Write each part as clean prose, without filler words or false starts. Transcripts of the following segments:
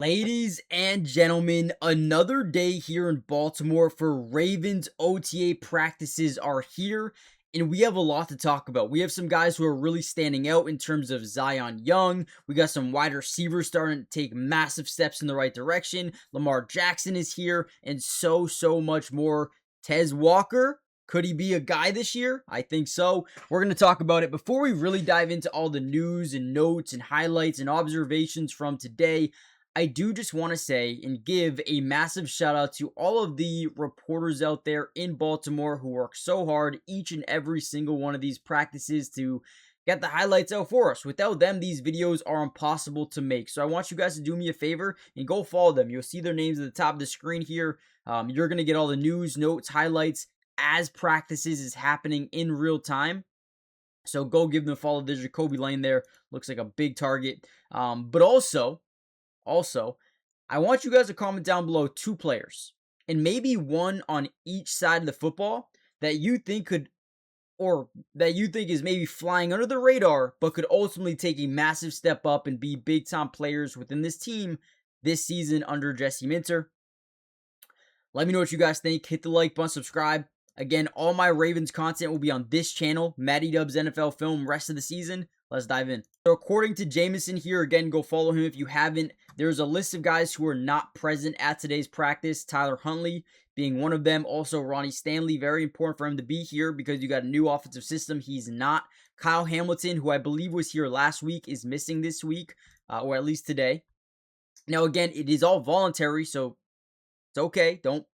Ladies and gentlemen, another day here in Baltimore for Ravens OTA practices are here, and we have a lot to talk about. We have some guys who are really standing out in terms of Zion Young. We got some wide receivers starting to take massive steps in the right direction. Lamar Jackson is here, and so much more. Tez Walker, could he be a guy this year? I think so. We're going to talk about it. Before we really dive into all the news and notes and highlights and observations from today, I do just want to say and give a massive shout out to all of the reporters out there in Baltimore who work so hard each and every single one of these practices to get the highlights out for us. Without them, these videos are impossible to make. So I want you guys to do me a favor and go follow them. You'll see their names at the top of the screen here. You're going to get all the news, notes, highlights as practices is happening in real time. So go give them a follow. There's Jacoby Lane there. Looks like a big target. But also, I want you guys to comment down below two players and maybe one on each side of the football that you think could, or that you think is maybe flying under the radar, but could ultimately take a massive step up and be big time players within this team this season under Jesse Minter. Let me know what you guys think. Hit the like button, subscribe. Again, all my Ravens content will be on this channel, Mattydubs NFL Film, rest of the season. Let's dive in. So according to Jameson here, again, go follow him if you haven't. There's a list of guys who are not present at today's practice. Tyler Huntley being one of them. Also, Ronnie Stanley, very important for him to be here because you got a new offensive system. He's not. Kyle Hamilton, who I believe was here last week, is missing this week, or at least today. Now, again, it is all voluntary, so it's okay. Don't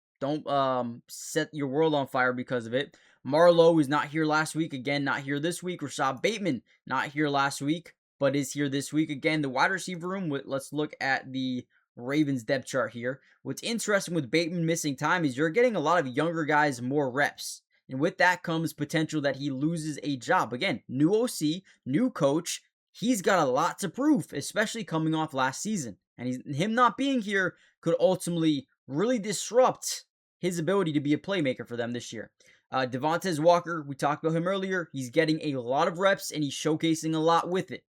set your world on fire because of it. Marlowe is not here last week. Again, not here this week. Rashad Bateman, not here last week, but is here this week. Again, the wide receiver room, let's look at the Ravens depth chart here. What's interesting with Bateman missing time is you're getting a lot of younger guys more reps. And with that comes potential that he loses a job. Again, new OC, new coach. He's got a lot to prove, especially coming off last season. And him not being here could ultimately really disrupt his ability to be a playmaker for them this year. Devontae Walker, we talked about him earlier. He's getting a lot of reps, and he's showcasing a lot with it.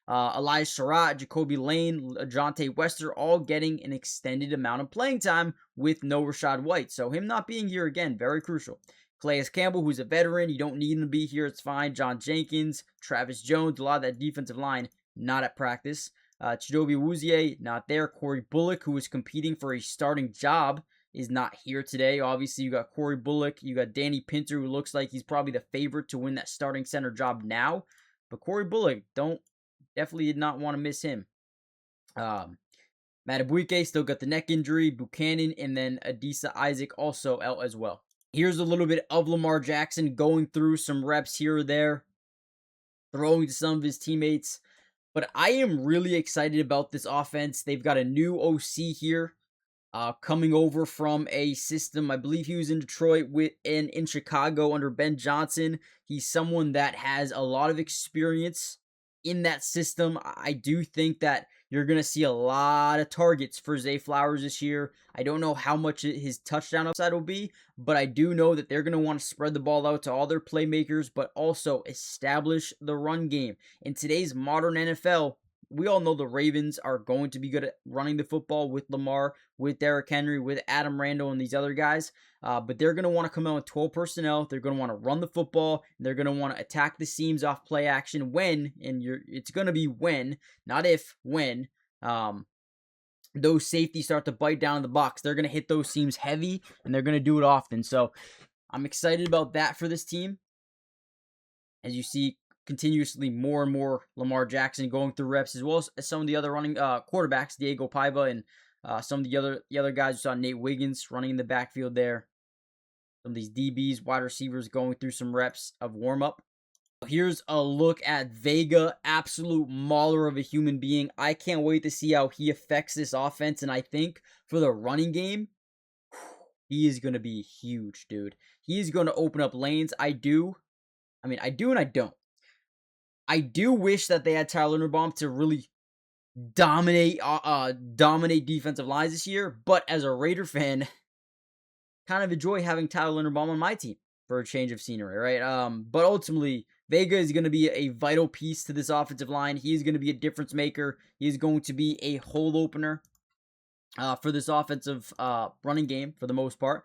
Elijah Sarratt, Jacoby Lane, Jonte Wester, all getting an extended amount of playing time with no Rachaad White. So him not being here, again, very crucial. Calais Campbell, who's a veteran. You don't need him to be here. It's fine. John Jenkins, Travis Jones, a lot of that defensive line, not at practice. Chidobe Awuzie, not there. Corey Bullock, who is competing for a starting job, is not here today. Obviously, you got Corey Bullock. You got Danny Pinter, who looks like he's probably the favorite to win that starting center job now. But Corey Bullock, definitely did not want to miss him. Mattydubs still got the neck injury. Buchanan, and then Adisa Isaac also out as well. Here's a little bit of Lamar Jackson going through some reps here or there, throwing to some of his teammates. But I am really excited about this offense. They've got a new OC here, coming over from a system. I believe he was in Detroit and in Chicago under Ben Johnson. He's someone that has a lot of experience in that system. I do think that you're going to see a lot of targets for Zay Flowers this year. I don't know how much his touchdown upside will be, but I do know that they're going to want to spread the ball out to all their playmakers, but also establish the run game. In today's modern NFL, we all know the Ravens are going to be good at running the football with Lamar, with Derrick Henry, with Adam Randall, and these other guys. But they're going to want to come out with 12 personnel. They're going to want to run the football. They're going to want to attack the seams off play action it's going to be when, not if, when those safeties start to bite down in the box. They're going to hit those seams heavy, and they're going to do it often. So I'm excited about that for this team. As you see, continuously more and more Lamar Jackson going through reps, as well as some of the other running quarterbacks, Diego Paiva, and some of the other guys. You saw Nate Wiggins running in the backfield there. Some of these DBs, wide receivers going through some reps of warm-up. Here's a look at Vega, absolute mauler of a human being. I can't wait to see how he affects this offense, and I think for the running game, he is going to be huge, dude. He is going to open up lanes. I do and I don't. I do wish that they had Tyler Linderbaum to really dominate defensive lines this year, but as a Raider fan, kind of enjoy having Tyler Linderbaum on my team for a change of scenery, right? But ultimately, Vega is going to be a vital piece to this offensive line. He is going to be a difference maker. He is going to be a hole opener. for this offensive running game for the most part.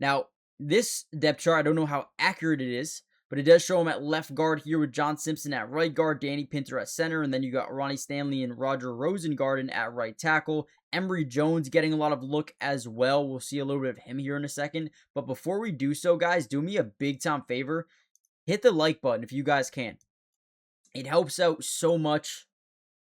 Now, this depth chart, I don't know how accurate it is, but it does show him at left guard here with John Simpson at right guard, Danny Pinter at center, and then you got Ronnie Stanley and Roger Rosengarten at right tackle. Emory Jones getting a lot of look as well. We'll see a little bit of him here in a second. But before we do so, guys, do me a big time favor. Hit the like button if you guys can. It helps out so much.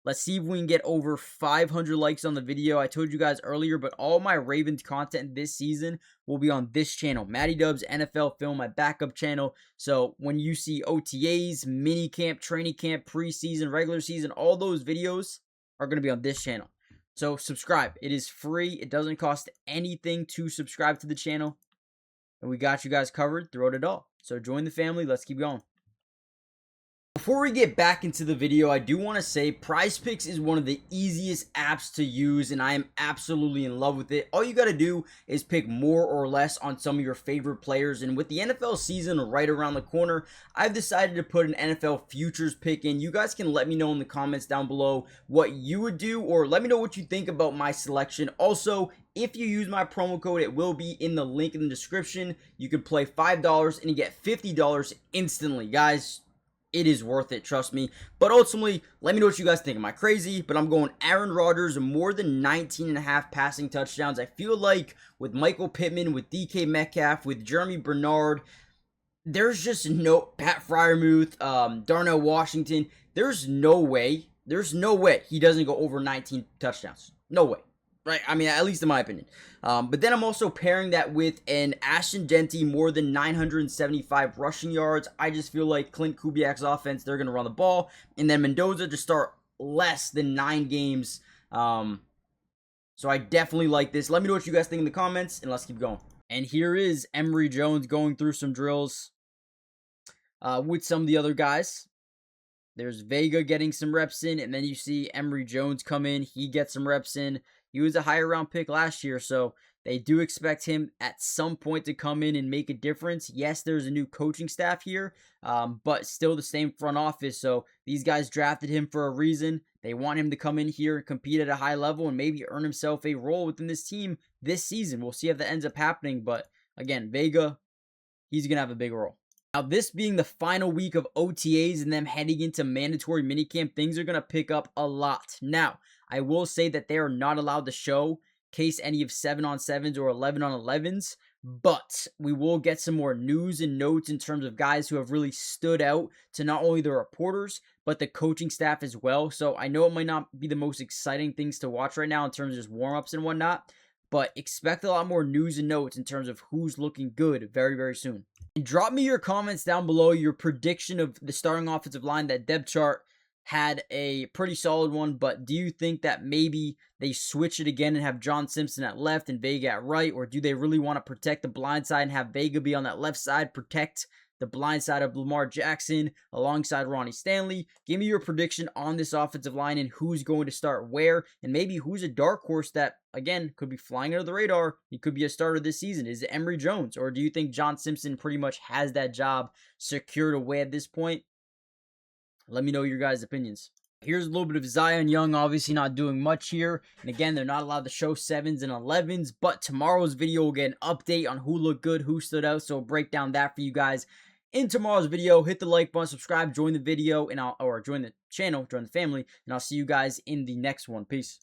Let's see if we can get over 500 likes on the video. I told you guys earlier, but all my Ravens content this season will be on this channel. Mattydubs NFL Film, my backup channel. So when you see OTAs, minicamp, training camp, preseason, regular season, all those videos are going to be on this channel. So subscribe. It is free. It doesn't cost anything to subscribe to the channel. And we got you guys covered throughout it all. So join the family. Let's keep going. Before we get back into the video, I do want to say PrizePicks is one of the easiest apps to use, and I am absolutely in love with it. All you got to do is pick more or less on some of your favorite players, and with the NFL season right around the corner, I've decided to put an NFL futures pick in. You guys can let me know in the comments down below what you would do, or let me know what you think about my selection. Also, if you use my promo code, it will be in the link in the description. You can play $5 and you get $50 instantly. Guys, it is worth it, trust me. But ultimately, let me know what you guys think. Am I crazy? But I'm going Aaron Rodgers, more than 19.5 passing touchdowns. I feel like with Michael Pittman, with DK Metcalf, with Jeremy Bernard, there's just no Pat Freiermuth, Darnell Washington. There's no way he doesn't go over 19 touchdowns. No way. Right? I mean, at least in my opinion. But then I'm also pairing that with an Ashton Denty, more than 975 rushing yards. I just feel like Clint Kubiak's offense, they're going to run the ball. And then Mendoza to start less than 9 games. So I definitely like this. Let me know what you guys think in the comments, and let's keep going. And here is Emory Jones going through some drills with some of the other guys. There's Vega getting some reps in, and then you see Emory Jones come in. He gets some reps in. He was a higher round pick last year, so they do expect him at some point to come in and make a difference. Yes, there's a new coaching staff here, but still the same front office, so these guys drafted him for a reason. They want him to come in here and compete at a high level and maybe earn himself a role within this team this season. We'll see if that ends up happening, but again, Vega, he's going to have a big role. Now, this being the final week of OTAs and them heading into mandatory minicamp, things are going to pick up a lot. Now, I will say that they are not allowed to show case any of 7-on-7s or 11-on-11s, but we will get some more news and notes in terms of guys who have really stood out to not only the reporters, but the coaching staff as well. So I know it might not be the most exciting things to watch right now in terms of just warm-ups and whatnot, but expect a lot more news and notes in terms of who's looking good very, very soon. And drop me your comments down below, your prediction of the starting offensive line. That depth chart had a pretty solid one, but do you think that maybe they switch it again and have John Simpson at left and Vega at right, or do they really want to protect the blind side and have Vega be on that left side, protect the blind side of Lamar Jackson alongside Ronnie Stanley? Give me your prediction on this offensive line and who's going to start where, and maybe who's a dark horse that, again, could be flying under the radar. He could be a starter this season. Is it Emory Jones, or do you think John Simpson pretty much has that job secured away at this point? Let me know your guys' opinions. Here's a little bit of Zion Young, obviously not doing much here. And again, they're not allowed to show 7s and 11s, but tomorrow's video will get an update on who looked good, who stood out. So I'll break down that for you guys in tomorrow's video. Hit the like button, subscribe, join the video, and join the channel, join the family, and I'll see you guys in the next one. Peace.